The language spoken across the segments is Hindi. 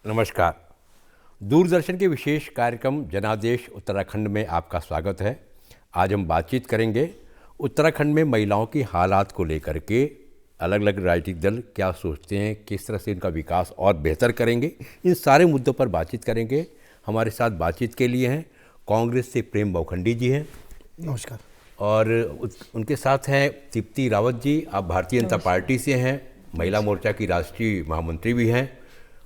नमस्कार। दूरदर्शन के विशेष कार्यक्रम जनादेश उत्तराखंड में आपका स्वागत है। आज हम बातचीत करेंगे उत्तराखंड में महिलाओं की हालात को लेकर के। अलग अलग राजनीतिक दल क्या सोचते हैं, किस तरह से इनका विकास और बेहतर करेंगे, इन सारे मुद्दों पर बातचीत करेंगे। हमारे साथ बातचीत के लिए हैं कांग्रेस से प्रेम बहुखंडी जी हैं। नमस्कार। और उनके साथ हैं तृप्ति रावत जी, आप भारतीय जनता पार्टी से हैं, महिला मोर्चा की राष्ट्रीय महामंत्री भी हैं।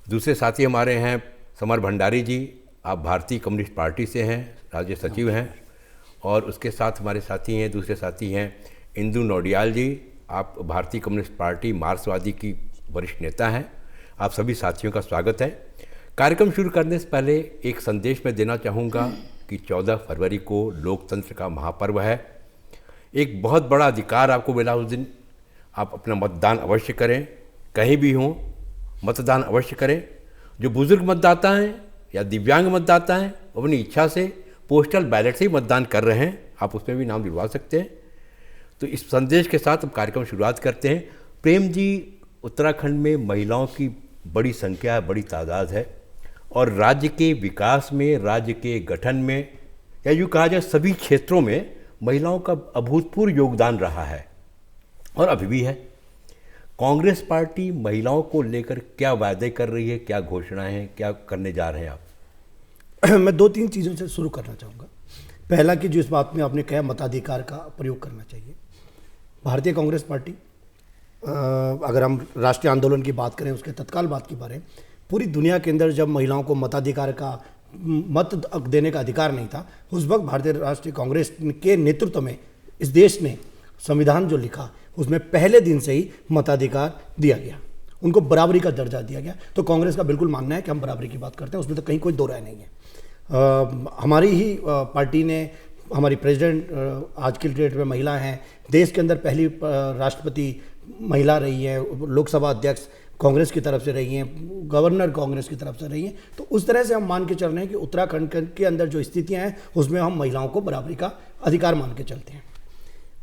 दूसरे साथी हमारे हैं समर भंडारी जी, आप भारतीय कम्युनिस्ट पार्टी से हैं, राज्य सचिव हैं। और उसके साथ हमारे साथी हैं, दूसरे साथी हैं इंदु नौडियाल जी, आप भारतीय कम्युनिस्ट पार्टी मार्क्सवादी की वरिष्ठ नेता हैं। आप सभी साथियों का स्वागत है। कार्यक्रम शुरू करने से पहले एक संदेश मैं देना चाहूँगा कि 14 फरवरी को लोकतंत्र का महापर्व है। एक बहुत बड़ा अधिकार आपको मिला उस दिन। आप अपना मतदान अवश्य करें, कहीं भी हों मतदान अवश्य करें। जो बुजुर्ग मतदाता हैं या दिव्यांग मतदाता हैं अपनी इच्छा से पोस्टल बैलेट से ही मतदान कर रहे हैं, आप उसमें भी नाम दिलवा सकते हैं। तो इस संदेश के साथ हम कार्यक्रम शुरुआत करते हैं। प्रेम जी, उत्तराखंड में महिलाओं की बड़ी संख्या है, बड़ी तादाद है, और राज्य के विकास में, राज्य के गठन में, या यूँ कहा जाए सभी क्षेत्रों में महिलाओं का अभूतपूर्व योगदान रहा है और अभी भी है। कांग्रेस पार्टी महिलाओं को लेकर क्या वादे कर रही है, क्या घोषणाएं हैं, क्या करने जा रहे हैं आप? मैं 2-3 चीज़ों से शुरू करना चाहूँगा। पहला कि जो इस बात में आपने कहा मताधिकार का प्रयोग करना चाहिए। भारतीय कांग्रेस पार्टी, अगर हम राष्ट्रीय आंदोलन की बात करें, उसके तत्काल बात की बारे, पूरी दुनिया के अंदर जब महिलाओं को मताधिकार का मत देने का अधिकार नहीं था, उस वक्त भारतीय राष्ट्रीय कांग्रेस के नेतृत्व में इस देश ने संविधान जो लिखा उसमें पहले दिन से ही मताधिकार दिया गया, उनको बराबरी का दर्जा दिया गया। तो कांग्रेस का बिल्कुल मानना है कि हम बराबरी की बात करते हैं, उसमें तो कहीं कोई दो राय नहीं है। हमारी ही पार्टी ने, हमारी प्रेसिडेंट आज की डेट में महिला हैं, देश के अंदर पहली राष्ट्रपति महिला रही है, लोकसभा अध्यक्ष कांग्रेस की तरफ से रही हैं, गवर्नर कांग्रेस की तरफ से रही हैं। तो उस तरह से हम मान के चल रहे हैं कि उत्तराखंड के अंदर जो स्थितियां हैं उसमें हम महिलाओं को बराबरी का अधिकार मान के चलते हैं।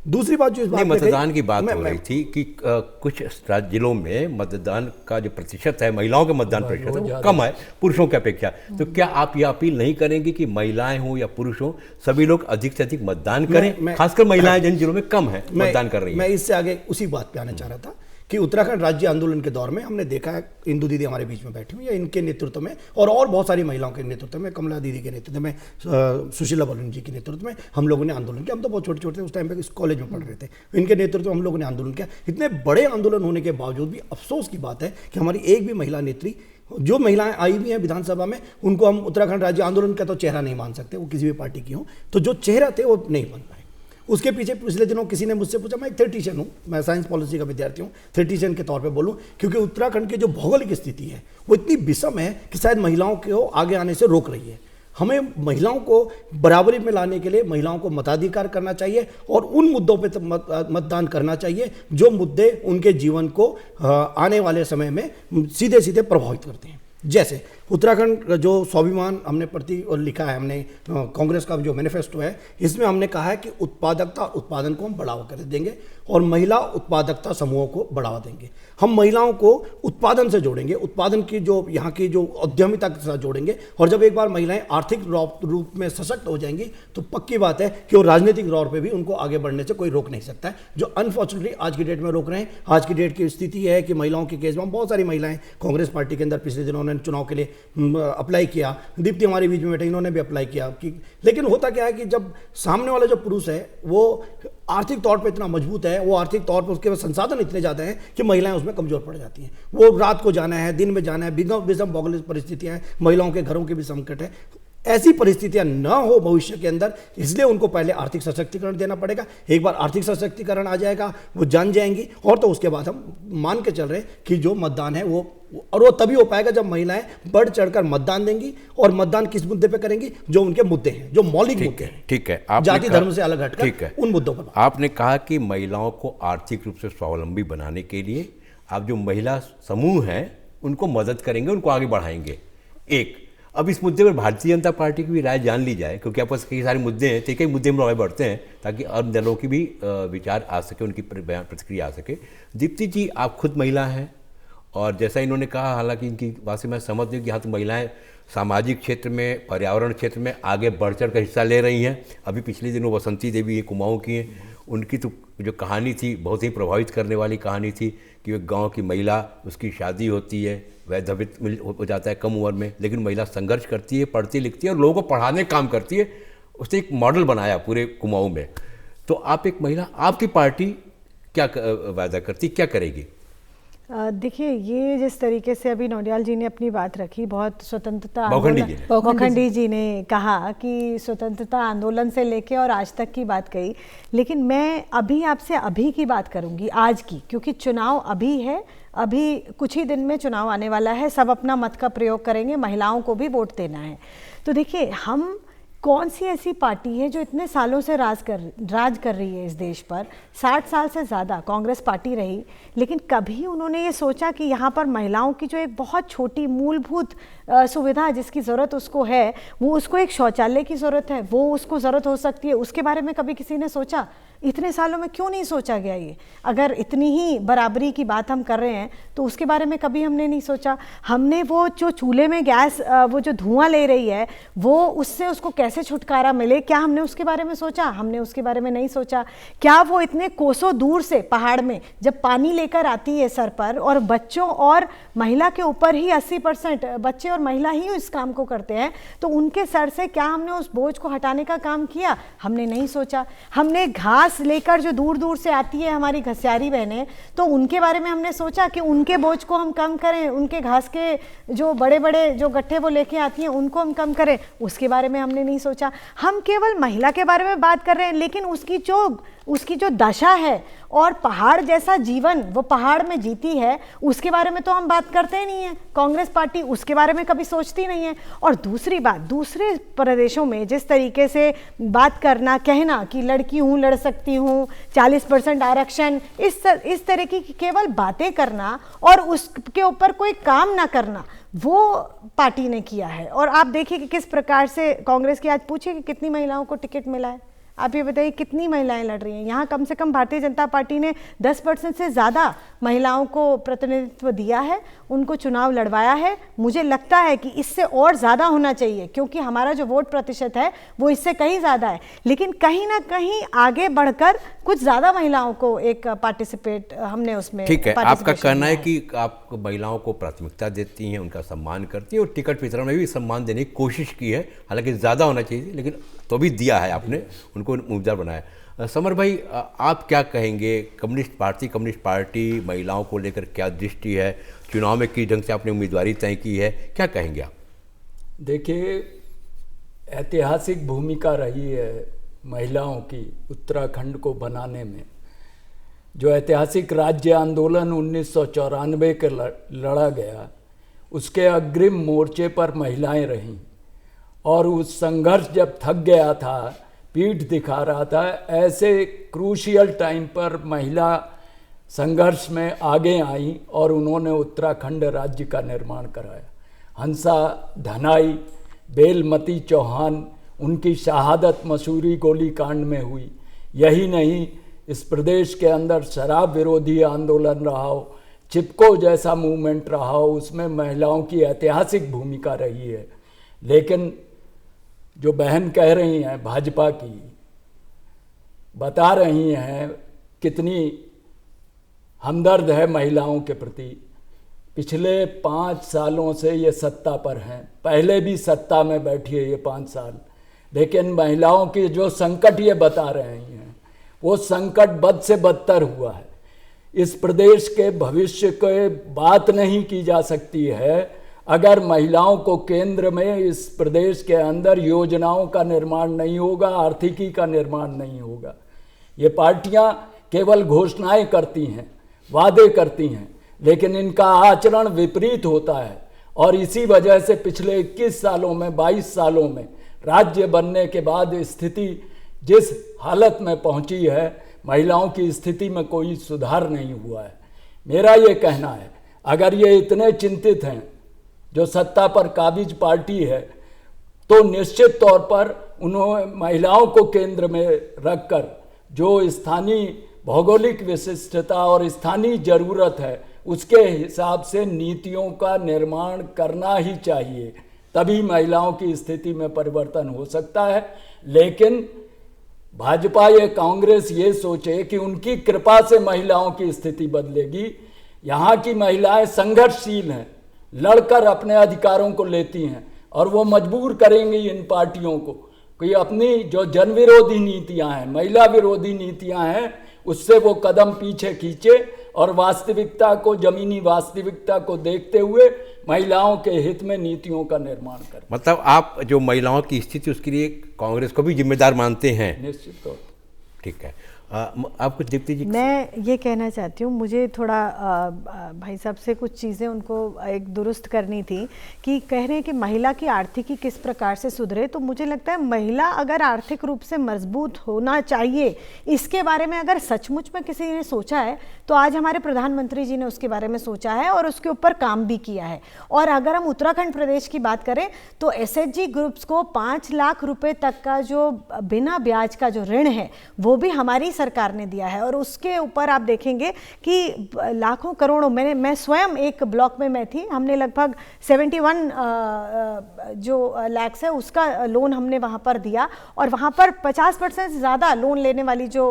दूसरी बात जो इस बात मतदान की बात हो रही थी कि कुछ जिलों में मतदान का जो प्रतिशत है, महिलाओं का मतदान प्रतिशत है वो कम है पुरुषों की अपेक्षा। तो क्या आप ये अपील नहीं करेंगे कि महिलाएं हों या पुरुष हों, सभी लोग अधिक से अधिक मतदान करें, खासकर महिलाएं जिन जिलों में कम है मतदान कर रही हैं? मैं इससे आगे उसी बात पे आना चाह रहा था कि उत्तराखंड राज्य आंदोलन के दौर में हमने देखा है, इंदु दीदी हमारे बीच में बैठी हुई है, इनके नेतृत्व में और बहुत सारी महिलाओं के नेतृत्व में, कमला दीदी के नेतृत्व में, सुशीला बलून जी के नेतृत्व में हम लोगों ने आंदोलन किया। हम तो बहुत छोटे छोटे थे उस टाइम पे, इस कॉलेज में पढ़ रहे थे, इनके नेतृत्व में हम लोगों ने आंदोलन किया। इतने बड़े आंदोलन होने के बावजूद भी अफसोस की बात है कि हमारी एक भी महिला नेत्री, जो महिलाएं आई भी हैं विधानसभा में, उनको हम उत्तराखंड राज्य आंदोलन का तो चेहरा नहीं मान सकते, वो किसी भी पार्टी की हो, तो जो चेहरा थे वो नहीं बन पाए। उसके पीछे पिछले दिनों किसी ने मुझसे पूछा, मैं एक थेरेटिशियन हूँ, मैं साइंस पॉलिसी का विद्यार्थी हूँ, थेरेटिशियन के तौर पे बोलूँ, क्योंकि उत्तराखंड की जो भौगोलिक स्थिति है वो इतनी विषम है कि शायद महिलाओं को आगे आने से रोक रही है। हमें महिलाओं को बराबरी में लाने के लिए महिलाओं को मताधिकार करना चाहिए और उन मुद्दों पे मतदान करना चाहिए जो मुद्दे उनके जीवन को आने वाले समय में सीधे सीधे प्रभावित करते हैं। जैसे उत्तराखंड जो स्वाभिमान हमने प्रति और लिखा है, हमने कांग्रेस का जो मैनिफेस्टो है, इसमें हमने कहा है कि उत्पादकता और उत्पादन को हम बढ़ावा कर देंगे और महिला उत्पादकता समूहों को बढ़ावा देंगे। हम महिलाओं को उत्पादन से जोड़ेंगे, उत्पादन की जो यहाँ की जो उद्यमिता के साथ जोड़ेंगे, और जब एक बार महिलाएं आर्थिक रूप में सशक्त हो जाएंगी तो पक्की बात है कि वो राजनीतिक तौर पर भी उनको आगे बढ़ने से कोई रोक नहीं सकता है, जो अनफॉर्चुनेटली आज की डेट में रोक रहे हैं। आज की डेट की स्थिति है कि महिलाओं के केस में बहुत सारी महिलाएं कांग्रेस पार्टी के अंदर पिछले दिनों ने चुनाव के लिए अप्लाई किया, दीप्ति हमारे बीच में बैठे, इन्होंने भी अप्लाई किया कि, लेकिन होता क्या है कि जब सामने वाला जो पुरुष है वो आर्थिक तौर पे इतना मजबूत है, वो आर्थिक तौर पे उसके संसाधन इतने ज़्यादा हैं कि महिलाएं उसमें कमज़ोर पड़ जाती हैं। वो रात को जाना है, दिन में जाना है, विषम भौगोलिक परिस्थितियाँ हैं, महिलाओं के घरों के भी संकट है। ऐसी परिस्थितियां न हो भविष्य के अंदर, इसलिए उनको पहले आर्थिक सशक्तिकरण देना पड़ेगा। एक बार आर्थिक सशक्तिकरण आ जाएगा, वो जान जाएंगी, और तो उसके बाद हम मान के चल रहे हैं कि जो मतदान है वो तभी हो पाएगा जब महिलाएं बढ़ चढ़कर मतदान देंगी। और मतदान किस मुद्दे पे करेंगी? जो उनके मुद्दे हैं, जो मौलिक मुद्दे हैं। ठीक है, जाति धर्म से अलग हटकर उन मुद्दों पर आपने कहा कि महिलाओं को आर्थिक रूप से स्वावलंबी बनाने के लिए आप जो महिला समूह हैं उनको मदद करेंगे, उनको आगे बढ़ाएंगे। एक अब इस मुद्दे पर भारतीय जनता पार्टी की भी राय जान ली जाए, क्योंकि आपस कई सारे मुद्दे हैं, तो कई मुद्दे में आगे बढ़ते हैं ताकि अन्य दलों की भी विचार आ सके, उनकी प्रतिक्रिया आ सके। दीप्ति जी, आप खुद महिला हैं और जैसा इन्होंने कहा, हालांकि इनकी बात से मैं समझ गई कि हाँ तो महिलाएं सामाजिक क्षेत्र में, पर्यावरण क्षेत्र में आगे बढ़ चढ़ कर हिस्सा ले रही हैं। अभी पिछले दिनों बसंती देवी ये कुमाऊं की हैं, उनकी तो जो कहानी थी बहुत ही प्रभावित करने वाली कहानी थी कि एक गांव की महिला, उसकी शादी होती है, वैधवित हो जाता है कम उम्र में, लेकिन महिला संघर्ष करती है, पढ़ती लिखती है और लोगों को पढ़ाने का काम करती है। उसने एक मॉडल बनाया पूरे कुमाऊं में। तो आप एक महिला, आपकी पार्टी क्या वादा करती, क्या करेगी? देखिए, ये जिस तरीके से अभी नौडियाल जी ने अपनी बात रखी, बहुत स्वतंत्रता बौखंडी जी ने कहा कि स्वतंत्रता आंदोलन से लेके और आज तक की बात कही, लेकिन मैं अभी आपसे अभी की बात करूंगी, आज की, क्योंकि चुनाव अभी है, अभी कुछ ही दिन में चुनाव आने वाला है, सब अपना मत का प्रयोग करेंगे, महिलाओं को भी वोट देना है। तो देखिए, हम कौन सी ऐसी पार्टी है जो इतने सालों से राज कर रही है इस देश पर? 60 साल से ज़्यादा कांग्रेस पार्टी रही, लेकिन कभी उन्होंने ये सोचा कि यहाँ पर महिलाओं की जो एक बहुत छोटी मूलभूत सुविधा जिसकी ज़रूरत उसको है, वो उसको एक शौचालय की ज़रूरत है, वो उसको ज़रूरत हो सकती है, उसके बारे में कभी किसी ने सोचा? इतने सालों में क्यों नहीं सोचा गया ये? अगर इतनी ही बराबरी की बात हम कर रहे हैं तो उसके बारे में कभी हमने नहीं सोचा। हमने वो जो चूल्हे में गैस, वो जो धुआं ले रही है, वो उससे उसको कैसे छुटकारा मिले, क्या हमने उसके बारे में सोचा? हमने उसके बारे में नहीं सोचा। क्या वो इतने कोसों दूर से पहाड़ में जब पानी लेकर आती है सर पर, और बच्चों और महिला के ऊपर ही 80% बच्चे और महिला ही इस काम को करते हैं, तो उनके सर से क्या हमने उस बोझ को हटाने का काम किया? हमने नहीं सोचा। हमने घास लेकर जो दूर दूर से आती है हमारी घसियारी बहनें, तो उनके बारे में हमने सोचा कि उनके बोझ को हम कम करें, उनके घास के जो बड़े बड़े जो गट्ठे वो लेके आती हैं उनको हम कम करें, उसके बारे में हमने नहीं सोचा। हम केवल महिला के बारे में बात कर रहे हैं, लेकिन उसकी जो दशा है और पहाड़ जैसा जीवन वो पहाड़ में जीती है, उसके बारे में तो हम बात करते ही नहीं है। कांग्रेस पार्टी उसके बारे में कभी सोचती नहीं है। और दूसरी बात, दूसरे प्रदेशों में जिस तरीके से बात करना, कहना कि लड़की हूँ, लड़ सकती हूँ, 40% आरक्षण, इस तरह की केवल बातें करना और उसके ऊपर कोई काम ना करना, वो पार्टी ने किया है। और आप देखिए कि किस प्रकार से कांग्रेस की, आज पूछिए कि कितनी महिलाओं को टिकट मिला है, आप ये बताइए कितनी महिलाएं लड़ रही हैं। यहाँ कम से कम भारतीय जनता पार्टी ने 10% से ज़्यादा महिलाओं को प्रतिनिधित्व दिया है, उनको चुनाव लड़वाया है। मुझे लगता है कि इससे और ज़्यादा होना चाहिए, क्योंकि हमारा जो वोट प्रतिशत है वो इससे कहीं ज़्यादा है, लेकिन कहीं ना कहीं आगे बढ़कर कुछ ज़्यादा महिलाओं को एक पार्टिसिपेट हमने उसमें। ठीक है, आपका कहना है कि आप महिलाओं को प्राथमिकता देती हैं, उनका सम्मान करती हैं और टिकट वितरण में भी सम्मान देने की कोशिश की है, हालांकि ज़्यादा होना चाहिए, लेकिन तो भी दिया है आपने, उनको उम्मीदवार बनाया। समर भाई, आप क्या कहेंगे? कम्युनिस्ट पार्टी महिलाओं को लेकर क्या दृष्टि है? चुनाव में किस ढंग से आपने उम्मीदवारी तय की है, क्या कहेंगे आप? देखिए, ऐतिहासिक भूमिका रही है महिलाओं की उत्तराखंड को बनाने में। जो ऐतिहासिक राज्य आंदोलन 1994 के लड़ा गया, उसके अग्रिम मोर्चे पर महिलाएं रहीं, और उस संघर्ष जब थक गया था, पीठ दिखा रहा था, ऐसे क्रूशियल टाइम पर महिला संघर्ष में आगे आई और उन्होंने उत्तराखंड राज्य का निर्माण कराया। हंसा धनाई, बेलमती चौहान, उनकी शहादत मसूरी गोली कांड में हुई। यही नहीं, इस प्रदेश के अंदर शराब विरोधी आंदोलन रहा हो, चिपको जैसा मूवमेंट रहा हो, उसमें महिलाओं की ऐतिहासिक भूमिका रही है। लेकिन जो बहन कह रही हैं भाजपा की, बता रही हैं कितनी हमदर्द है महिलाओं के प्रति। पिछले 5 सालों से ये सत्ता पर हैं, पहले भी सत्ता में बैठी है ये 5 साल, लेकिन महिलाओं की जो संकट ये बता रहे हैं, वो संकट बद से बदतर हुआ है। इस प्रदेश के भविष्य की बात नहीं की जा सकती है अगर महिलाओं को केंद्र में इस प्रदेश के अंदर योजनाओं का निर्माण नहीं होगा, आर्थिकी का निर्माण नहीं होगा। ये पार्टियां केवल घोषणाएं करती हैं, वादे करती हैं, लेकिन इनका आचरण विपरीत होता है। और इसी वजह से पिछले 21 सालों में, 22 सालों में राज्य बनने के बाद स्थिति जिस हालत में पहुंची है, महिलाओं की स्थिति में कोई सुधार नहीं हुआ है। मेरा ये कहना है, अगर ये इतने चिंतित हैं, जो सत्ता पर काबिज पार्टी है, तो निश्चित तौर पर उन्होंने महिलाओं को केंद्र में रखकर जो स्थानीय भौगोलिक विशिष्टता और स्थानीय ज़रूरत है उसके हिसाब से नीतियों का निर्माण करना ही चाहिए, तभी महिलाओं की स्थिति में परिवर्तन हो सकता है। लेकिन भाजपा या कांग्रेस ये सोचे कि उनकी कृपा से महिलाओं की स्थिति बदलेगी। यहाँ की महिलाएं संघर्षशील हैं, लड़कर अपने अधिकारों को लेती हैं, और वो मजबूर करेंगी इन पार्टियों को कि अपनी जो जन विरोधी नीतियां हैं, महिला विरोधी नीतियां हैं, उससे वो कदम पीछे खींचे और वास्तविकता को, जमीनी वास्तविकता को देखते हुए महिलाओं के हित में नीतियों का निर्माण करें। मतलब आप जो महिलाओं की स्थिति उसके लिए कांग्रेस को भी जिम्मेदार मानते हैं? निश्चित तौर। ठीक है। आप कुछ दीप्ति जी? मैं ये कहना चाहती हूँ, मुझे थोड़ा भाई साहब से कुछ चीज़ें उनको एक दुरुस्त करनी थी कि कह रहे हैं कि महिला की आर्थिकी किस प्रकार से सुधरे। तो मुझे लगता है महिला अगर आर्थिक रूप से मजबूत होना चाहिए, इसके बारे में अगर सचमुच में किसी ने सोचा है तो आज हमारे प्रधानमंत्री जी ने उसके बारे में सोचा है और उसके ऊपर काम भी किया है। और अगर हम उत्तराखंड प्रदेश की बात करें तो एसएचजी ग्रुप्स को 5 लाख रुपए तक का जो बिना ब्याज का जो ऋण है वो भी हमारी सरकार ने दिया है। और उसके ऊपर आप देखेंगे कि लाखों करोड़ों, मैं स्वयं एक ब्लॉक में मैं थी, हमने लगभग 71 जो लैक्स है उसका लोन हमने वहाँ पर दिया, और वहाँ पर 50% से ज़्यादा लोन लेने वाली जो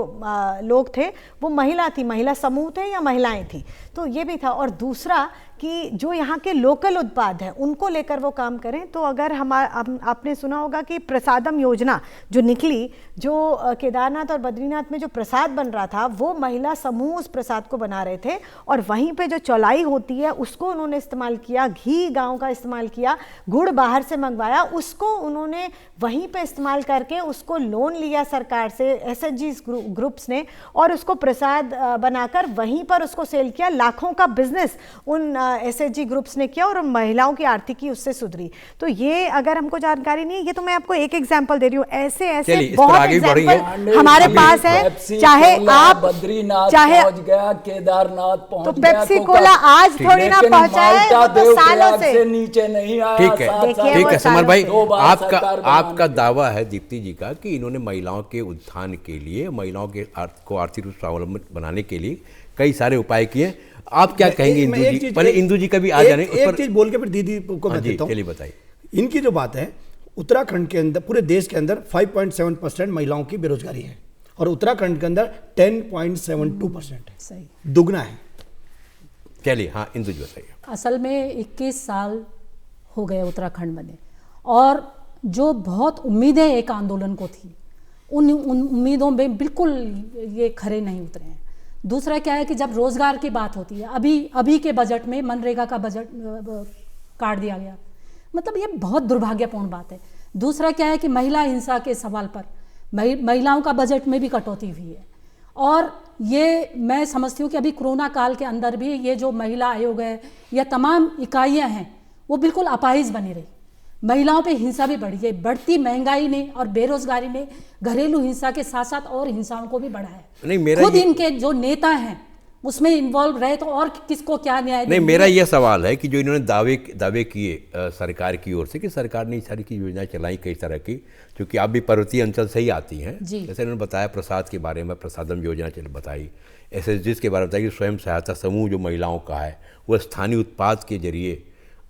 लोग थे वो महिला थी, महिला समूह थे या महिलाएं थी। तो ये भी था। और दूसरा कि जो यहाँ के लोकल उत्पाद हैं उनको लेकर वो काम करें। तो अगर आपने सुना होगा कि प्रसादम योजना जो निकली, जो केदारनाथ और बद्रीनाथ में जो प्रसाद बन रहा था वो महिला समूह उस प्रसाद को बना रहे थे, और वहीं पे जो चौलाई होती है उसको उन्होंने इस्तेमाल किया, घी गांव का इस्तेमाल किया, गुड़ बाहर से मंगवाया, उसको उन्होंने वहीं पे इस्तेमाल करके उसको लोन लिया सरकार से एसएचजी ग्रुप्स ने, और उसको प्रसाद बनाकर वहीं पर उसको सेल किया। लाखों का बिजनेस उन एसएचजी ग्रुप्स ने किया और महिलाओं की आर्थिकी उससे सुधरी। तो ये अगर हमको जानकारी नहीं है, ये तो मैं आपको एक एग्जांपल दे रही हूँ, ऐसे बहुत एग्जांपल हमारे पास है। चाहे आप बद्रीनाथ चाहे पहुंच गया, केदारनाथ पहुंच तो गया, पेप्सी कोला आज थोड़ी ना पहुंचा है, तो सालों से नीचे नहीं आया। ठीक है, ठीक है समर भाई, आपका आपका दावा है दीप्ति जी का कि इन्होंने महिलाओं के उत्थान के लिए, महिलाओं के को आर्थिक रूप से स्वावलंबन बनाने के लिए कई सारे उपाय किए। आप क्या कहेंगे इंदु जी? पहले इंदु जी का भी आ जाने, एक चीज बोल के फिर दीदी को मैं देता हूं। चलिए बताइए। इनकी जो बात है, उत्तराखंड के अंदर, पूरे देश के अंदर 5.7% महिलाओं की बेरोजगारी है और उत्तराखंड के अंदर 10.72% है, सही, दुगना है। चलिए, हाँ इंदु जी बताइए। असल में 21 साल हो गए उत्तराखंड बने, और जो बहुत उम्मीदें एक आंदोलन को थी, उन उम्मीदों में बिल्कुल ये खरे नहीं उतरे हैं। दूसरा क्या है कि जब रोजगार की बात होती है, अभी के बजट में मनरेगा का बजट काट दिया गया, मतलब ये बहुत दुर्भाग्यपूर्ण बात है। दूसरा क्या है कि महिला हिंसा के सवाल पर महिलाओं का बजट में भी कटौती हुई है, और ये मैं समझती हूँ कि अभी कोरोना काल के अंदर भी ये जो महिला आयोग है या तमाम इकाइयाँ हैं वो बिल्कुल अपाहिज बनी रही। महिलाओं पे हिंसा भी बढ़ी है, बढ़ती महंगाई ने और बेरोजगारी ने घरेलू हिंसा के साथ साथ और हिंसाओं को भी बढ़ाया। खुद इनके जो नेता हैं उसमें इन्वॉल्व रहे तो और किसको क्या न्याय? नहीं, मेरा यह सवाल है कि जो इन्होंने दावे किए सरकार की ओर से कि सरकार ने इस सारी की योजनाएं चलाई कई तरह की, क्योंकि आप भी पर्वतीय अंचल से ही आती हैं, जैसे इन्होंने बताया प्रसाद के बारे में, प्रसादम योजना बताई, एसएचजी के बारे में बताया कि स्वयं सहायता समूह जो महिलाओं का है वो स्थानीय उत्पाद के जरिए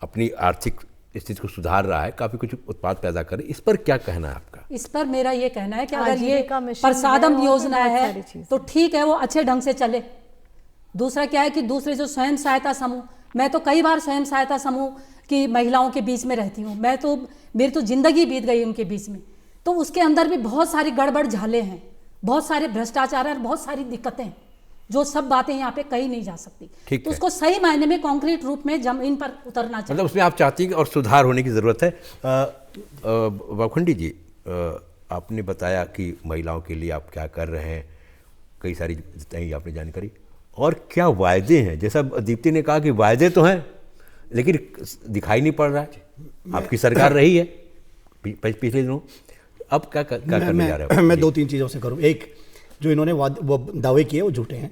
अपनी आर्थिक स्थिति को सुधार रहा है, काफ़ी कुछ उत्पाद पैदा करे। इस पर क्या कहना है आपका? इस पर मेरा ये कहना है कि अगर ये प्रसादम योजना है तो ठीक है, वो अच्छे ढंग से चले। दूसरा क्या है कि दूसरे जो स्वयं सहायता समूह, मैं तो कई बार स्वयं सहायता समूह की महिलाओं के बीच में रहती हूँ, मेरी तो जिंदगी बीत गई उनके बीच में, तो उसके अंदर भी बहुत सारी गड़बड़ झाले हैं, बहुत सारे भ्रष्टाचार और बहुत सारी दिक्कतें, जो सब बातें यहाँ पे कही नहीं जा सकती। तो उसको सही मायने में कॉन्क्रीट रूप में जमीन पर उतरना चाहिए। मतलब उसमें आप चाहती हैं और सुधार होने की ज़रूरत है। वाखंडी जी, आपने बताया कि महिलाओं के लिए आप क्या कर रहे हैं, कई सारी बताई आपने जानकारी, और क्या वायदे हैं? जैसा दीप्ति ने कहा कि वायदे तो हैं लेकिन दिखाई नहीं पड़ रहा है। आपकी सरकार रही है पिछले दिनों, अब क्या करने जा रहे हैं? मैं 2-3 चीज़ों से करूँ। एक, जो इन्होंने वो दावे किए वो झूठे हैं।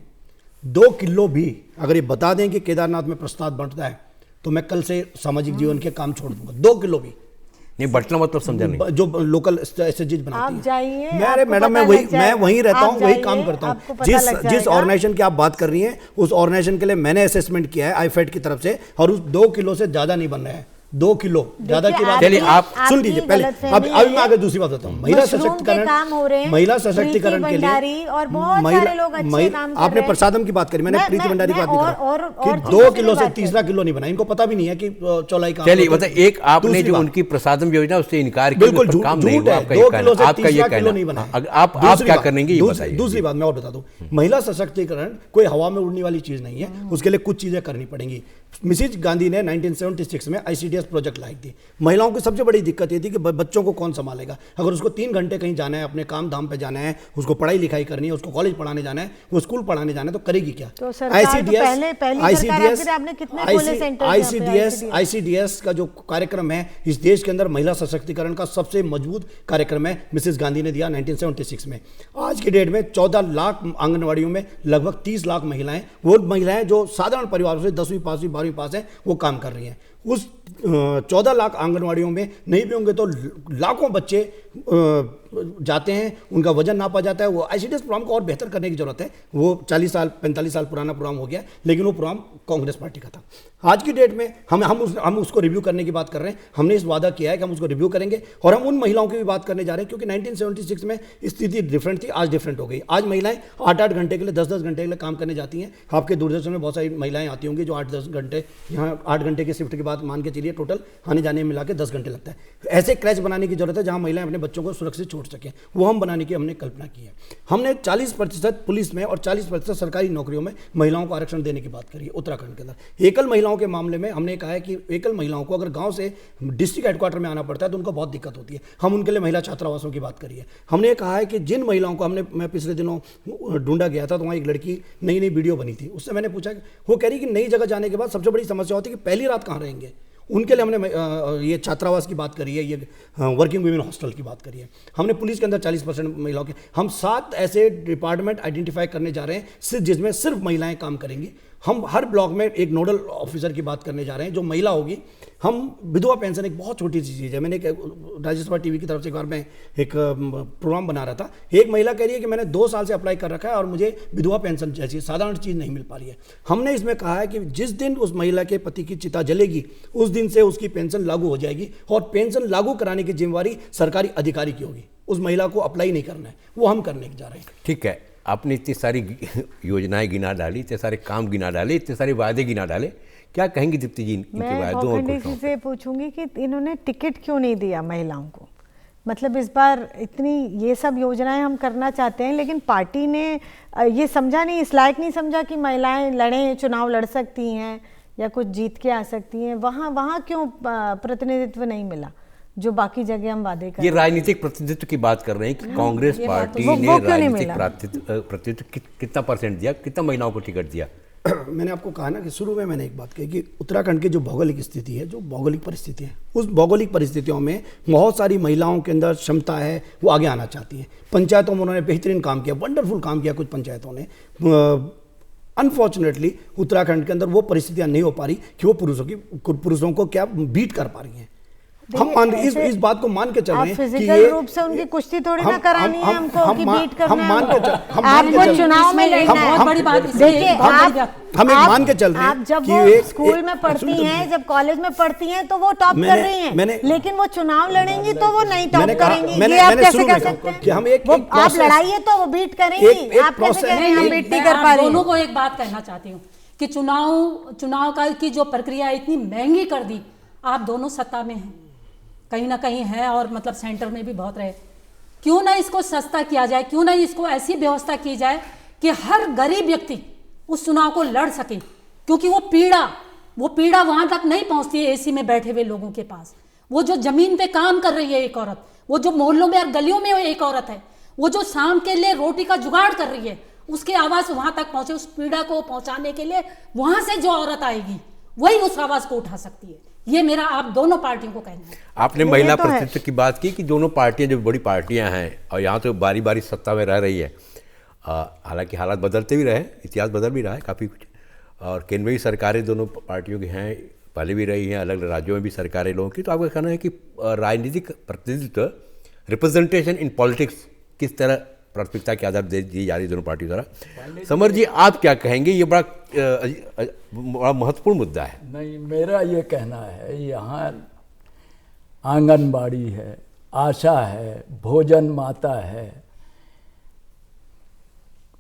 2 किलो भी अगर ये बता दें कि केदारनाथ में प्रसाद बंटता है तो मैं कल से सामाजिक जीवन के काम छोड़ दूंगा। 2 किलो भी नहीं, बटना मतलब समझा नहीं। जो लोकल एसएचजी बनाती आप है। जाइए, मैं आपको मैडम पता मैं लग जाएगा। वहीं रहता आप हूँ, वही जाइए, काम करता आपको हूँ। पता लग जिस जाएगा। ऑर्गेनाइजेशन की आप बात कर रही हैं उस ऑर्गेनाइजेशन के लिए मैंने असेसमेंट किया है आईफेड की तरफ से, और उस 2 किलो से ज्यादा नहीं बन रहा है। 2 किलो ज्यादा की बात। चलिए, आप सुन लीजिए पहले, अभी मैं आगे दूसरी बात बताता हूँ। महिला मशरूम के सशक्तिकरण, काम हो रहे हैं, महिला प्रीति सशक्तिकरण के भंडारी लिए और बहुत सारे लोग अच्छे काम कर आपने रहे हैं। प्रसादम की बात करी, मैंने प्रीति भंडारी की बात नहीं और करी कि चीजों 2 से किलो भी से बात तीसरा किलो नहीं बना। इनको पता भी नहीं है कि चौलाई कहाँ चलिए, होती है। मतलब एक आपने दूसरी जो बात, उनकी प्रसादम योजना उससे इनकार किया, बिल्कुल उस पर काम नहीं झूठ हुआ, है। आपका 2 ये किलो से कहना, आपका ये तीसरा किलो कहना। नहीं बना। आप दूसरी क्या बात, करेंगे ये बताइए। दूसरी बात मैं और बता दूं, महिला सशक्तिकरण कोई हवा में उड़ने वाली चीज नहीं है, उसके लिए कुछ चीजें करनी पड़ेंगी। मिसेज गांधी ने 1976 में आईसीडीएस प्रोजेक्ट लाई थी। महिलाओं की सबसे बड़ी दिक्कत ये थी कि बच्चों को कौन संभालेगा। अगर उसको 3 घंटे कहीं जाना है, अपने काम धाम पे जाना है, उसको पढ़ाई लिखाई करनी है, उसको कॉलेज पढ़ाने जाना है, वो स्कूल पढ़ाने जाना है, तो करेगी क्या? तो सरकार तो पहली सरकार आखिर आपने कितने खोले सेंटर आईसीडीएस का जो कार्यक्रम है इस देश के अंदर महिला सशक्तिकरण का सबसे मजबूत कार्यक्रम है, मिसेस गांधी ने दिया 1976 में। आज की डेट में 14 लाख आंगनवाड़ियों में लगभग 30 लाख महिलाएं, वो महिलाएं जो साधारण परिवारों से 10वीं 5वीं 12वीं पास हैं, वो काम कर रही हैं। उस 14 लाख आंगनवाड़ियों में नहीं भी होंगे तो लाखों बच्चे जाते हैं, उनका वजन नापा जाता है। वो आईसीडीएस प्रोग्राम को और बेहतर करने की जरूरत है। वो 40 साल 45 साल पुराना प्रोग्राम हो गया, लेकिन वो प्रोग्राम कांग्रेस पार्टी का था। आज की डेट में हम उसको रिव्यू करने की बात कर रहे हैं। हमने इस वादा किया है कि हम उसको रिव्यू करेंगे, और हम उन महिलाओं की भी बात करने जा रहे हैं, क्योंकि 1976 में स्थिति डिफरेंट थी, आज डिफरेंट हो गई। आज महिलाएं 8-8 घंटे के लिए 10-10 घंटे के लिए काम करने जाती हैं। आपके दूरदर्शन में बहुत सारी महिलाएं आती होंगी जो 8-10 घंटे, यहाँ 8 घंटे की शिफ्ट के बाद मान के चलिए टोटल आने जाने में मिला के 10 घंटे लगता है। ऐसे क्रैच बनाने की जरूरत है जहां महिलाएं अपने बच्चों को सुरक्षित छोड़ सकें, वो हम बनाने की हमने कल्पना की है। हमने 40% पुलिस में और 40% सरकारी नौकरियों में महिलाओं को आरक्षण देने की बात करी है उत्तराखंड के अंदर। एकल महिलाओं के मामले में हमने कहा है कि एकल महिलाओं को अगर गांव से डिस्ट्रिक्ट हेडक्वार्टर में आना पड़ता है तो उनको बहुत दिक्कत होती है। हम उनके लिए महिला छात्रावासों की बात करी है। हमने कहा है कि जिन महिलाओं को मैं पिछले दिनों ढूंढा गया था, तो वहाँ एक लड़की नई वीडियो बनी थी, उससे मैंने पूछा, वो कह रही कि नई जगह जाने के बाद सबसे बड़ी समस्या होती है कि पहली रात कहाँ रहेंगे। उनके लिए हमने ये छात्रावास की बात करी है, ये वर्किंग वुमेन हॉस्टल की बात करी है। हमने पुलिस के अंदर 40% महिलाओं के, हम 7 ऐसे डिपार्टमेंट आइडेंटिफाई करने जा रहे हैं सिर्फ जिसमें सिर्फ महिलाएं काम करेंगी। हम हर ब्लॉक में एक नोडल ऑफिसर की बात करने जा रहे हैं जो महिला होगी। हम विधवा पेंशन एक बहुत छोटी सी चीज़ है। मैंने राज्यसभा टीवी की तरफ से एक बार मैं एक प्रोग्राम बना रहा था, एक महिला कह रही है कि मैंने 2 साल से अप्लाई कर रखा है और मुझे विधवा पेंशन जैसी साधारण चीज़ नहीं मिल पा रही है। हमने इसमें कहा है कि जिस दिन उस महिला के पति की चिता जलेगी उस दिन से उसकी पेंशन लागू हो जाएगी, और पेंशन लागू कराने की जिम्मेवारी सरकारी अधिकारी की होगी। उस महिला को अप्लाई नहीं करना है, वो हम करने जा रहे हैं। ठीक है, आपने इतनी सारी योजनाएं गिना डाली, इतने सारे काम गिना डाले, इतने सारे वादे गिना डाले, क्या कहेंगी दीप्ति जी इनके मैं वादों और खंडे घोषणाओं जी से पूछूंगी कि इन्होंने टिकट क्यों नहीं दिया महिलाओं को। मतलब इस बार इतनी ये सब योजनाएं हम करना चाहते हैं, लेकिन पार्टी ने ये समझा नहीं, इस लायक नहीं समझा कि महिलाएं लड़ें, चुनाव लड़ सकती हैं या कुछ जीत के आ सकती हैं। वहाँ क्यों प्रतिनिधित्व नहीं मिला जो बाकी जगह हम वादे कर। ये राजनीतिक प्रतिनिधित्व की बात कर रहे हैं कि कांग्रेस पार्टी वो ने क्यों नहीं राजनीतिक प्रतिनिधित्व कितना % दिया, कितना महिलाओं को टिकट दिया? मैंने आपको कहा ना कि शुरू में मैंने एक बात कही कि उत्तराखंड की जो भौगोलिक स्थिति है, जो भौगोलिक परिस्थिति है, उस भौगोलिक परिस्थितियों में बहुत सारी महिलाओं के अंदर क्षमता है, वो आगे आना चाहती हैं। पंचायतों में उन्होंने बेहतरीन काम किया, वंडरफुल काम किया कुछ पंचायतों ने। अनफॉर्चुनेटली उत्तराखंड के अंदर वो परिस्थितियां नहीं हो पा रही कि वो पुरुषों को क्या बीट कर पा रही हैं। हम इस बात को मान के चल रहे हैं कि फिजिकल रूप से उनकी कुश्ती थोड़ी ना करानी है हमको कि बीट करना है। आपको चुनाव में लड़ना है। बहुत बड़ी बात देखिए, हम मान के चल रहे हैं आप जब कि वो स्कूल में पढ़ती हैं, जब कॉलेज में पढ़ती हैं, तो वो टॉप कर रही हैं, लेकिन वो चुनाव लड़ेंगी तो वो नहीं टॉप करेंगी। ये आप कैसे कह सकते हैं कि हम आप लड़ाइए तो वो बीट करेंगी, आप कैसे कह रहे हैं हम बीट नहीं कर पा रहे? दोनों को एक बात कहना चाहती हूँ कि चुनाव का की जो प्रक्रिया इतनी महंगी कर दी। आप दोनों सत्ता में हैं, कहीं ना कहीं है, और मतलब सेंटर में भी बहुत रहे। क्यों ना इसको सस्ता किया जाए, क्यों ना इसको ऐसी व्यवस्था की जाए कि हर गरीब व्यक्ति उस चुनाव को लड़ सके, क्योंकि वो पीड़ा वहां तक नहीं पहुंचती है एसी में बैठे हुए लोगों के पास। वो जो जमीन पे काम कर रही है एक औरत, वो जो मोहल्लों में और गलियों में एक औरत है, वो जो शाम के लिए रोटी का जुगाड़ कर रही है, उसकी आवाज वहां तक पहुंचे। उस पीड़ा को पहुंचाने के लिए वहां से जो औरत आएगी वही उस आवाज को उठा सकती है। ये मेरा आप दोनों पार्टियों को कहना है। आपने महिला प्रतिनिधित्व की बात की कि दोनों पार्टियां जो बड़ी पार्टियां हैं और यहाँ तो बारी बारी सत्ता में रह रही है, हालांकि हालात बदलते भी रहे, इतिहास बदल भी रहा है काफ़ी कुछ, और केंद्रीय सरकारें दोनों पार्टियों की हैं, पहले भी रही हैं, अलग अलग राज्यों में भी सरकारें लोगों की, तो आपका कहना है कि राजनीतिक प्रतिनिधित्व, रिप्रेजेंटेशन इन पॉलिटिक्स किस तरह प्राथमिकता के आधार दी जा रही है दोनों पार्टियों द्वारा? समर जी, आप क्या कहेंगे? ये बड़ा महत्वपूर्ण मुद्दा है। नहीं, मेरा ये कहना है, यहाँ आंगनबाड़ी है, आशा है, भोजन माता है,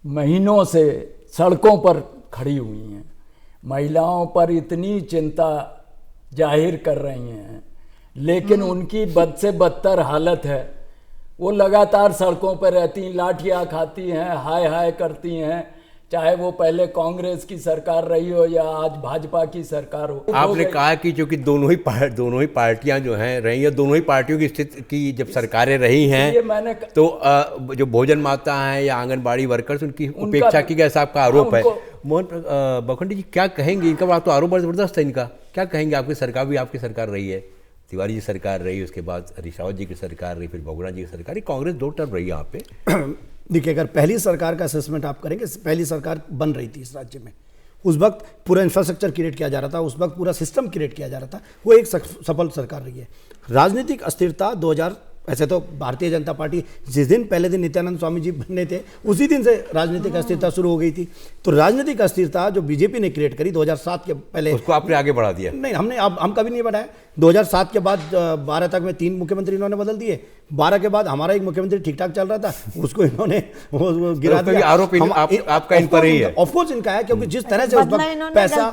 महीनों से सड़कों पर खड़ी हुई हैं, महिलाओं पर इतनी चिंता जाहिर कर रही हैं, लेकिन उनकी बद से बदतर हालत है। वो लगातार सड़कों पर रहती हैं, लाठियाँ खाती हैं, हाय हाय करती हैं, चाहे वो पहले कांग्रेस की सरकार रही हो या आज भाजपा की सरकार हो। आपने कहा कि जो कि दोनों ही पार्टियां जो हैं रही हैं, दोनों ही पार्टियों की स्थिति की जब सरकारें रही हैं, मैंने तो जो भोजन माता हैं या आंगनबाड़ी वर्कर्स, उनकी उपेक्षा की कैसा आपका आरोप है? मोहन बखंडी जी क्या कहेंगे? इनका बात तो आरोप बड़ा जबरदस्त है इनका, क्या कहेंगे? आपकी सरकार भी आपकी सरकार रही है, तिवारी जी सरकार रही, उसके बाद हरीश रावत जी की सरकार रही, फिर बहुगुणा जी की सरकार, कांग्रेस 2 टर्म रही यहाँ पे। देखिए, अगर पहली सरकार का असेसमेंट आप करेंगे, पहली सरकार बन रही थी इस राज्य में, उस वक्त पूरा इंफ्रास्ट्रक्चर क्रिएट किया जा रहा था, उस वक्त पूरा सिस्टम क्रिएट किया जा रहा था, वो एक सफल सरकार रही है। राजनीतिक अस्थिरता 2000, ऐसे तो भारतीय जनता पार्टी जिस दिन पहले दिन नित्यानंद स्वामी जी बने थे, उसी दिन से राजनीतिक अस्थिरता शुरू हो गई थी। तो राजनीतिक अस्थिरता जो बीजेपी ने क्रिएट करी 2007 के पहले, उसको आपने आगे बढ़ा दिया? नहीं, हम कभी नहीं बढ़ाया। 2007 के बाद 12 तक में 3 मुख्यमंत्री इन्होंने बदल दिए, 12 के बाद हमारा एक मुख्यमंत्री ठीक ठाक चल रहा था, उसको इन्होंने वो गिरा दिया। आरोप आपका इन पर ही है? ऑफकोर्स इनका है, क्योंकि जिस तरह से उस वक्त पैसा,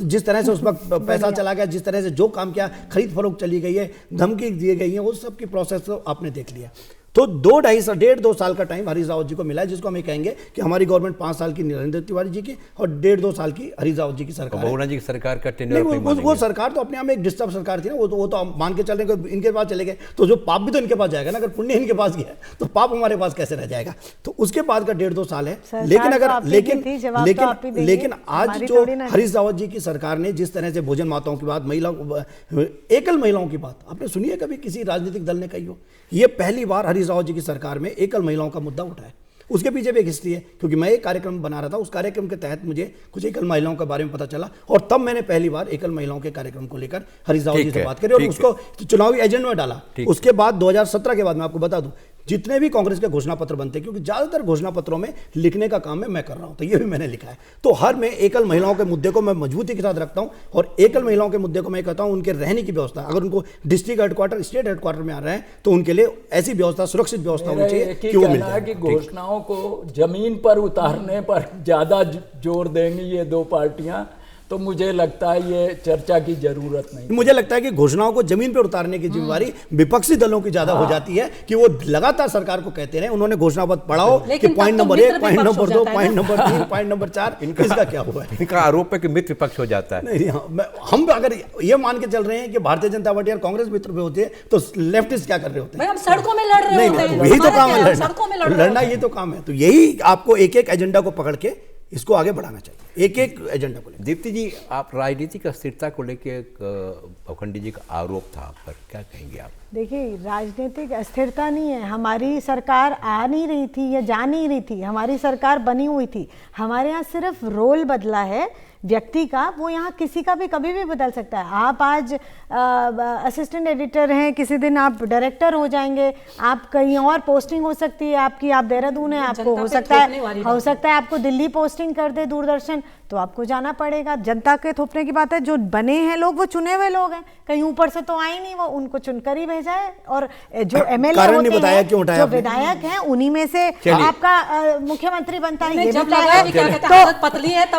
जिस तरह से उस वक्त पैसा चला गया, जिस तरह से जो काम किया, खरीद फरोख्त चली गई है, धमकी दी गई है, उस सब की प्रोसेस तो आपने देख लिया। तो 1.5-2 साल का टाइम हरीश रावत जी को मिला है, जिसको हम ये कहेंगे कि हमारी गवर्नमेंट 5 साल की नरेंद्र तिवारी जी की और 1.5-2 साल की हरीश रावत जी की सरकार। बहुगुणा जी की सरकार का टेन्योर वो सरकार तो अपने आप में एक डिस्टर्ब सरकार थी ना, वो तो हम मान के चल रहे हैं, इनके पास चले गए तो जो पाप भी तो इनके पास जाएगा ना, अगर पुण्य इनके पास गया तो पाप हमारे पास कैसे रह जाएगा? तो उसके बाद का 1.5-2 साल है। लेकिन आज जो हरीश रावत जी की सरकार ने जिस तरह से भोजन माताओं की बात, एकल महिलाओं की बात आपने सुनी है कभी किसी राजनीतिक दल ने कही हो? ये पहली बार हरीश रावत जी की सरकार में एकल महिलाओं का मुद्दा उठा है। उसके पीछे भी एक हिस्ट्री है, क्योंकि मैं एक कार्यक्रम बना रहा था, उस कार्यक्रम के तहत मुझे कुछ एकल महिलाओं के बारे में पता चला, और तब मैंने पहली बार एकल महिलाओं के कार्यक्रम को लेकर हरीश रावत जी से बात करी और उसको चुनावी एजेंडा में डाला। उसके बाद 2017 के बाद मैं आपको बता दूं, जितने भी कांग्रेस के घोषणा पत्र बनते, क्योंकि ज्यादातर घोषणा पत्रों में लिखने का काम मैं कर रहा हूं, तो ये भी मैंने लिखा है, तो हर में एकल महिलाओं के मुद्दे को मैं मजबूती के साथ रखता हूं, और एकल महिलाओं के मुद्दे को मैं कहता हूं उनके रहने की व्यवस्था, अगर उनको डिस्ट्रिक्ट हेडक्वार्टर, स्टेट हेडक्वार्टर में आ रहे हैं तो उनके लिए ऐसी व्यवस्था, सुरक्षित व्यवस्था होनी चाहिए कि वो मिल जाए। घोषणाओं को जमीन पर उतारने पर ज्यादा जोर देंगी ये 2 पार्टियां, तो मुझे लगता है ये चर्चा की जरूरत नहीं। मुझे लगता है कि घोषणाओं को जमीन पर उतारने की जिम्मेवारी विपक्षी दलों की ज्यादा हो जाती है, कि वो लगातार सरकार को कहते रहे, उन्होंने घोषणा पत्र पढ़ाओ कि point number 1, point number 2, point number 3, point number 4, इसका क्या हुआ है? इनका आरोप है कि मित्र विपक्ष हो जाता है। नहीं, हम अगर ये मान के चल रहे हैं कि भारतीय जनता पार्टी और कांग्रेस मित्र भी होती है, तो लेफ्टिस्ट क्या कर रहे होते हैं? सड़कों में लड़ रहे होते हैं, यही तो काम है, लड़ना ये तो काम है। तो यही आपको एक एक एजेंडा को पकड़ के इसको आगे बढ़ाना चाहिए, एक एक एजेंडा को लेकर। दीप्ति जी, आप राजनीतिक अस्थिरता को लेकर बखंडी जी का आरोप था आप पर, क्या कहेंगे आप? देखिए, राजनीतिक अस्थिरता नहीं है, हमारी सरकार आ नहीं रही थी या जा नहीं रही थी, हमारी सरकार बनी हुई थी। हमारे यहाँ सिर्फ रोल बदला है व्यक्ति का, वो यहाँ किसी का भी कभी भी बदल सकता है। आप आज असिस्टेंट एडिटर हैं, किसी दिन आप डायरेक्टर हो जाएंगे, आप कहीं और पोस्टिंग हो सकती है आपकी, आप देहरादून है, आपको हो सकता है आपको दिल्ली पोस्टिंग कर दे दूरदर्शन, तो आपको जाना पड़ेगा। जनता के थोपने की बात है, जो बने हैं लोग वो चुने हुए लोग हैं, कहीं ऊपर से तो आए नहीं, वो उनको चुनकर ही भेजा है। और जो एमएलए होते हैं, जो विधायक हैं, उन्हीं में से आपका मुख्यमंत्री बनता है।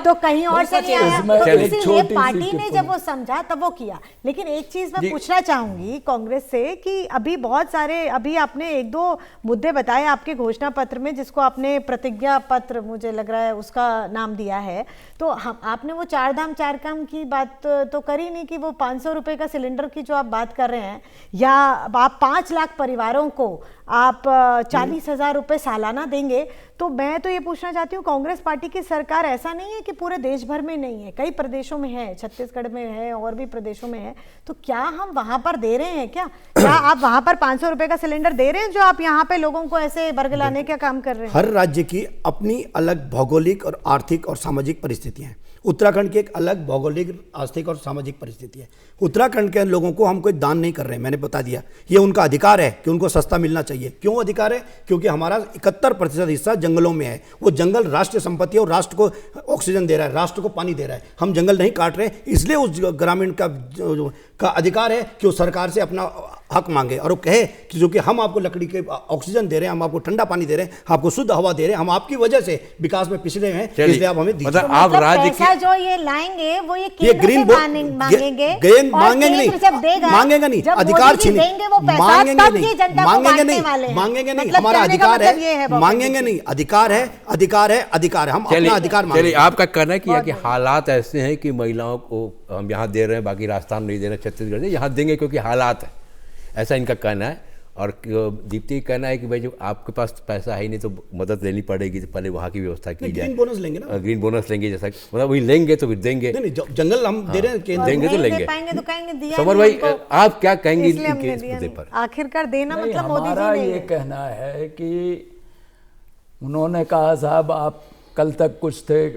तो कहीं और से नहीं आया, तो इसीलिए पार्टी ने जब वो समझा तब वो किया। लेकिन एक चीज मैं पूछना चाहूंगी कांग्रेस से कि अभी बहुत सारे, अभी आपने 1-2 मुद्दे बताए आपके घोषणा पत्र में, जिसको आपने प्रतिज्ञा पत्र मुझे लग रहा है उसका नाम दिया है, तो आपने वो 4 धाम 4 काम की बात तो करी नहीं, कि वो 500 रुपए का सिलेंडर की जो आप बात कर रहे हैं, या आप 5 लाख परिवारों को आप 40,000 रुपए सालाना देंगे। तो मैं तो ये पूछना चाहती हूँ, कांग्रेस पार्टी की सरकार ऐसा नहीं है कि पूरे देश भर में नहीं है, कई प्रदेशों में है, छत्तीसगढ़ में है और भी प्रदेशों में है, तो क्या हम वहां पर दे रहे हैं? क्या आप वहां पर 500 रुपए का सिलेंडर दे रहे हैं, जो आप यहाँ पे लोगों को ऐसे बरगलाने का काम कर रहे हैं? हर राज्य की अपनी अलग भौगोलिक और आर्थिक और सामाजिक परिस्थितियां हैं, उत्तराखंड की एक अलग भौगोलिक, आर्थिक और सामाजिक परिस्थिति है। उत्तराखंड के लोगों को हम कोई दान नहीं कर रहे हैं, मैंने बता दिया। ये उनका अधिकार है कि उनको सस्ता मिलना चाहिए। क्यों अधिकार है? क्योंकि हमारा 71% हिस्सा जंगलों में है। वो जंगल राष्ट्रीय संपत्ति है और राष्ट्र को ऑक्सीजन दे रहा है, राष्ट्र को पानी दे रहा है। हम जंगल नहीं काट रहे, इसलिए उस ग्रामीण का अधिकार है कि वो सरकार से अपना हक मांगे और वो कहे कि जो कि हम आपको लकड़ी के ऑक्सीजन दे रहे हैं, हम आपको ठंडा पानी दे रहे हैं, आपको शुद्ध हवा दे रहे हैं, हम आपकी वजह से विकास में पिछड़े हैं, इसलिए आप हमें दीजिए। मतलब आप राज्य पैसा जो ये लाएंगे वो ये ये केंद्र से ग्रीन मांगेंगे, मांगेंगे नहीं, मांगेंगे नहीं, अधिकार छीने, मांगेंगे नहीं, मांगेंगे नहीं, मांगेंगे नहीं, हमारा अधिकार है, मांगेंगे नहीं, अधिकार है, अधिकार है, अधिकार है, हम अपना अधिकार मांगेंगे। चलिए, आपका कहना है कि हालात ऐसे हैं कि महिलाओं को हम यहाँ दे रहे हैं, बाकी राजस्थान नहीं दे रहे, छत्तीसगढ़ से यहाँ देंगे क्योंकि हालात है, ऐसा इनका कहना है। और दीप्ति का कहना है कि भाई जो आपके पास पैसा है ही नहीं तो मदद लेनी पड़ेगी, तो पहले वहाँ की व्यवस्था की जाए। ग्रीन बोनस लेंगे ना, ग्रीन बोनस लेंगे, जैसा मतलब वही लेंगे तो फिर देंगे। नहीं, जंगल हम दे रहे हैं, केंद्र देंगे तो लेंगे। तो कहेंगे दिया समर भाई, आप क्या कहेंगे इनके इस मुद्दे पर? आखिरकार देना नहीं, मतलब मोदी जी हमारा ने ये कहना है कि उन्होंने कहा साहब आप कल तक कुछ थे,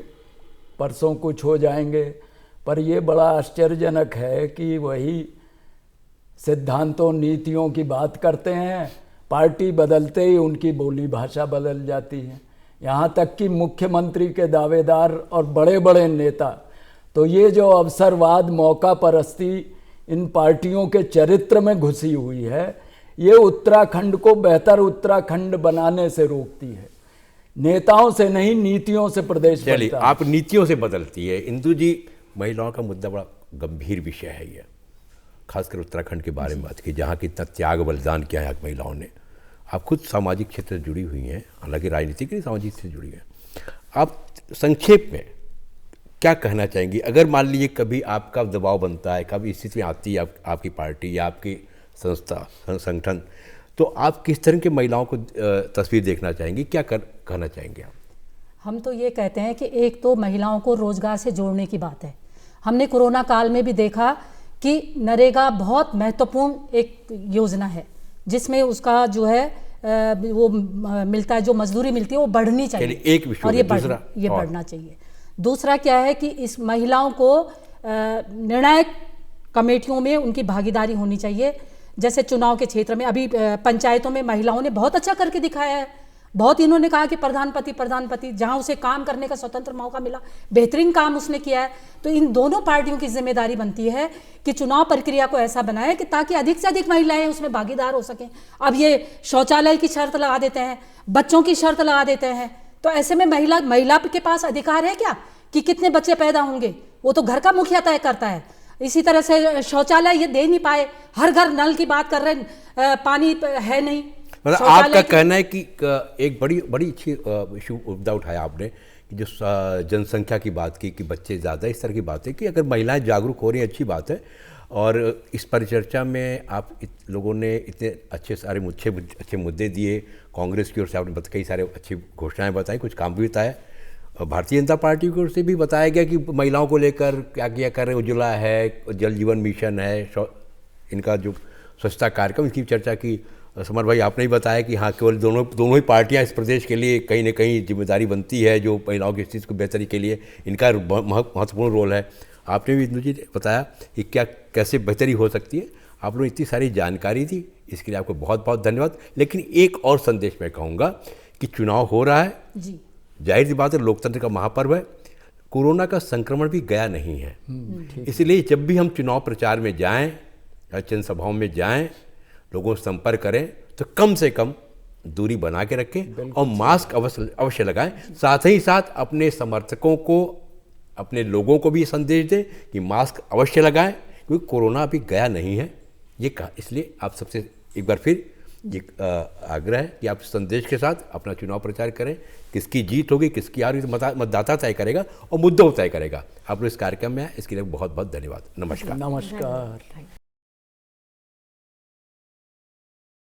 परसों कुछ हो जाएंगे, पर ये बड़ा आश्चर्यजनक है कि वही सिद्धांतों नीतियों की बात करते हैं, पार्टी बदलते ही उनकी बोली भाषा बदल जाती है। यहाँ तक कि मुख्यमंत्री के दावेदार और बड़े बड़े नेता, तो ये जो अवसरवाद, मौका परस्ती इन पार्टियों के चरित्र में घुसी हुई है, ये उत्तराखंड को बेहतर उत्तराखंड बनाने से रोकती है। नेताओं से नहीं, नीतियों से प्रदेश चलिए, बनता है। आप नीतियों से बदलती है। इंदु जी, महिलाओं का मुद्दा बड़ा गंभीर विषय है ये, खासकर उत्तराखंड के बारे में बात की, जहाँ की इतना त्याग बलिदान किया है महिलाओं ने। आप खुद सामाजिक क्षेत्र से जुड़ी हुई हैं, हालांकि राजनीति की सामाजिक से जुड़ी हैं। आप संक्षेप में क्या कहना चाहेंगी? अगर मान लीजिए कभी आपका दबाव बनता है, कभी स्थिति में आती है आपकी पार्टी या आपकी संस्था, संगठन, तो आप किस तरह के महिलाओं को तस्वीर देखना चाहेंगी? क्या कहना चाहेंगे आप? हम तो ये कहते हैं कि एक तो महिलाओं को रोजगार से जोड़ने की बात है। हमने कोरोना काल में भी देखा कि नरेगा बहुत महत्वपूर्ण एक योजना है, जिसमें उसका जो है वो मिलता है, जो मजदूरी मिलती है वो बढ़नी चाहिए, एक विषय और ये बढ़ना चाहिए। दूसरा क्या है कि इस महिलाओं को निर्णायक कमेटियों में उनकी भागीदारी होनी चाहिए। जैसे चुनाव के क्षेत्र में अभी पंचायतों में महिलाओं ने बहुत अच्छा करके दिखाया है। बहुत इन्होंने कहा कि प्रधानपति जहां उसे काम करने का स्वतंत्र मौका मिला, बेहतरीन काम उसने किया है। तो इन दोनों पार्टियों की जिम्मेदारी बनती है कि चुनाव प्रक्रिया को ऐसा बनाए कि ताकि अधिक से अधिक महिलाएं उसमें भागीदार हो सकें। अब ये शौचालय की शर्त लगा देते हैं, बच्चों की शर्त लगा देते हैं, तो ऐसे में महिला के पास अधिकार है क्या कि कितने बच्चे पैदा होंगे? वो तो घर का मुखिया तय करता है। इसी तरह से शौचालय ये दे नहीं पाए, हर घर नल की बात कर रहे हैं, पानी है नहीं। मतलब आपका कहना है कि एक बड़ी अच्छी इशू मुद्दा उठाया आपने कि जो जनसंख्या की बात की कि बच्चे ज़्यादा, इस तरह की बात है कि अगर महिलाएं जागरूक हो रही हैं, अच्छी बात है। और इस परिचर्चा में आप लोगों ने इतने अच्छे सारे अच्छे मुद्दे दिए, कांग्रेस की ओर से आपने कई सारे अच्छी घोषणाएं बताई, कुछ काम भी बताया। भारतीय जनता पार्टी की ओर से भी बताया गया कि महिलाओं को लेकर क्या किया कर रहे हैं, उज्ज्वला है, जल जीवन मिशन है, इनका जो स्वच्छता कार्यक्रम, इसकी चर्चा की। समर भाई, आपने ही बताया कि हाँ, केवल दोनों ही पार्टियां इस प्रदेश के लिए कहीं ना कहीं जिम्मेदारी बनती है, जो महिलाओं की स्थिति को बेहतरी के लिए इनका महत्वपूर्ण रोल है। आपने भी मुझे बताया कि कैसे बेहतरी हो सकती है। आप लोगों ने इतनी सारी जानकारी दी, इसके लिए आपको बहुत बहुत धन्यवाद। लेकिन एक और संदेश मैं कहूँगा कि चुनाव हो रहा है जी, जाहिर सी बात है, लोकतंत्र का महापर्व है, कोरोना का संक्रमण भी गया नहीं है। इसलिए जब भी हम चुनाव प्रचार में जाएं या जनसभाओं में जाएं, लोगों से संपर्क करें तो कम से कम दूरी बना के रखें और मास्क अवश्य लगाएं। साथ ही साथ अपने समर्थकों को, अपने लोगों को भी संदेश दें कि मास्क अवश्य लगाएं, क्योंकि कोरोना अभी गया नहीं है। ये कहा, इसलिए आप सबसे एक बार फिर ये आग्रह है कि आप संदेश के साथ अपना चुनाव प्रचार करें। किसकी जीत होगी, किसकी हार होगी, मतदाता तय करेगा और मुद्दों तय करेगा। आप लोग इस कार्यक्रम में आए, इसके लिए बहुत बहुत धन्यवाद। नमस्कार।